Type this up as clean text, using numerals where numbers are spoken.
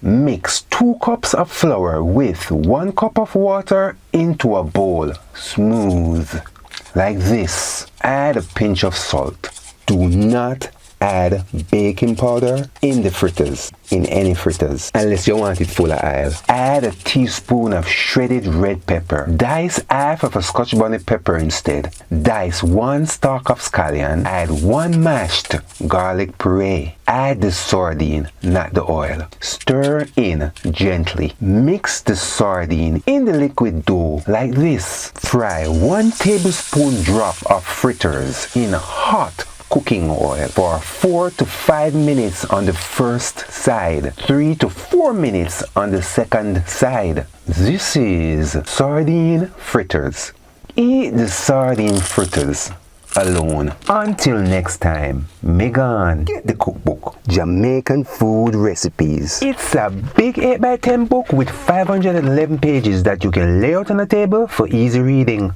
Mix 2 cups of flour with 1 cup of water into a bowl. Smooth. Like this. Add a pinch of salt. Do not add baking powder in the fritters, in any fritters, unless you want it full of oil. Add a teaspoon of shredded red pepper. Dice half of a Scotch bonnet pepper instead. Dice 1 stalk of scallion. Add 1 mashed garlic puree. Add the sardine, not the oil. Stir in gently. Mix the sardine in the liquid dough like this. Fry 1 tablespoon drop of fritters in hot cooking oil for 4 to 5 minutes on the first side, 3 to 4 minutes on the second side. This is sardine fritters. Eat the sardine fritters alone. Until next time, Megan, get the cookbook, Jamaican Food Recipes. It's a big 8x10 book with 511 pages that you can lay out on a table for easy reading.